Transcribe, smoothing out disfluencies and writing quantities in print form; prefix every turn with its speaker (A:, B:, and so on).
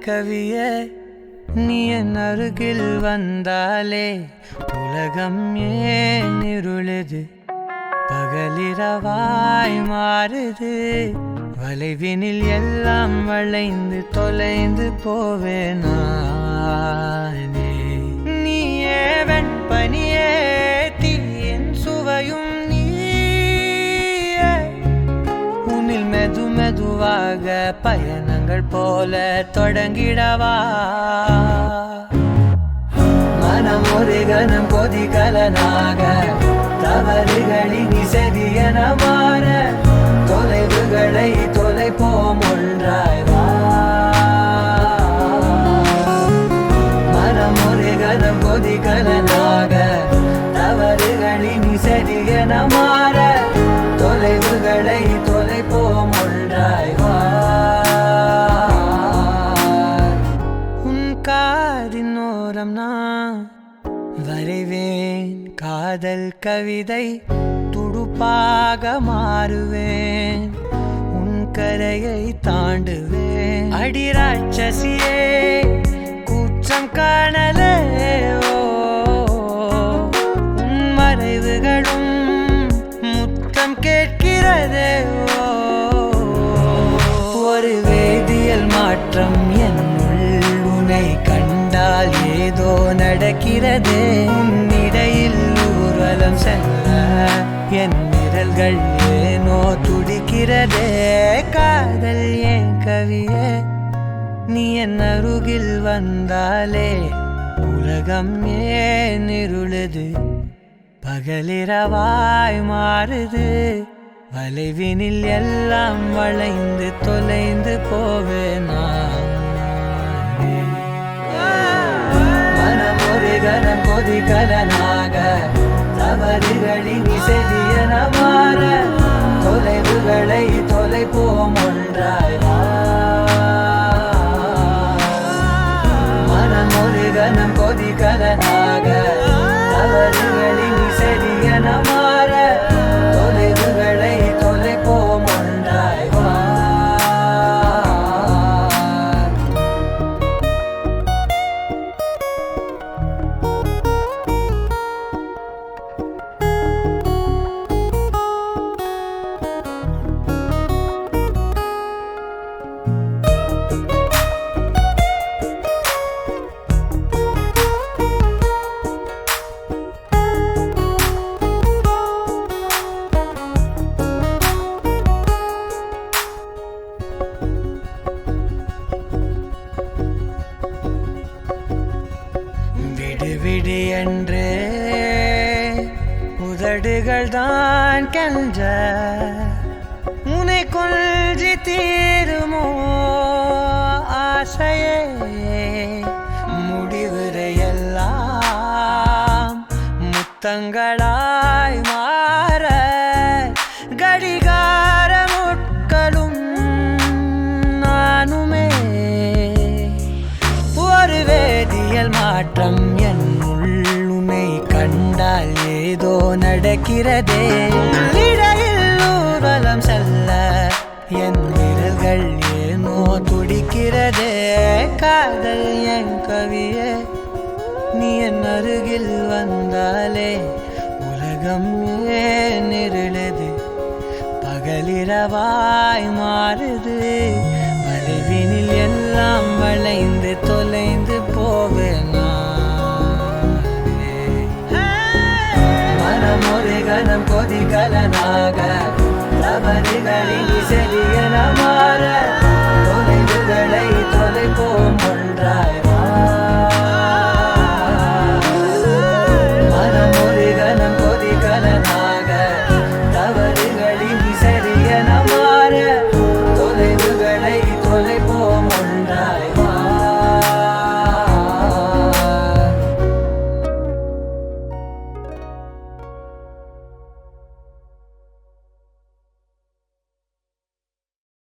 A: கவியே நீ என் அருகில் வந்தாலே உலகம் ஏன் இருளுது பகலிரவாய் மாறுது வளைவினில் எல்லாம் வளைந்து தொலைந்து போவேனே நீயே வெண்பனியே தீயின் சுவையும் நீயே உன்னில் மெதுவாக பயணங்கள் போல தொடங்கிடவா மனம் ஒரு கணம் கொதிகலனாக தவறுகளின் இசையென மாற தொலைவுகளை தொலைப்போம் ஒன்றாய் வா மனம் ஒரு கணம் கொதிகலனாக தவறுகளின் இசையென மாற தொலைவுகளை தொலைப்போம் ஒன்றாய் வா உன் காதின் ஓரம் நான் வரைவேன் காதல் கவிதை துடுப்பாக மாறுவேன் உன் கரையை தாண்டுவேன் அடி ராட்சசியே கூச்சம் காணலே உன் மறைவுகளும் முத்தம் கேட்கிறதே ஒரு வேதியியல் மாற்றம் என்னுள் உன்னை கண்டால் ஏதோ நடக்கிறதே உன்னிடையில் ஊர்வலம் செல்ல என் விரல்கள் ஏனோ துடிக்கிறதே காதல் ஏன் கவியே நீ என் அருகில் வந்தாலே உலகம் ஏன் இருளுது பகலிரவாய் மாறுது வளைவினில் எல்லாம் வளைந்து தொலைந்து போவேனா மனம் ஒரு கணம் கொதிகலனாக தவறுகளின் இசையென மாற தொலைவுகளை தொலைப்போம் ஒன்றாய் வா மனம் ஒரு கணம் கொதிகலனாக தவறுகளின் இசையென மாற தொலைவுகளை தொலைப்போம் ஒன்றாய் வா விடு என்று உதடுகள் தான் கென்ற உன்னை கொல்ஜி தீருமோ ஆசையே முடிவுரையெல்லாம் முத்தங்களாய் மாற கடிகார முட்களும் நானுமே ஒரு வேதியியல் மாற்றம் என்னுள் உன்னை கண்டால் ஏதோ நடக்கிறதே இடையில் ஊர்வலம் செல்ல என் விரல்கள் ஏனோ துடிக்கிறதே காதல் என் கவியே நீ என் அருகில் வந்தாலே உலகம் ஏன் இருளுது பகலிரவாய் மாறுது வளைவினில் எல்லாம் வளைந்து தொலைந்து போவேனா மனம் ஒரு கணம் கொதிகலனாக தவறுகளின் இசை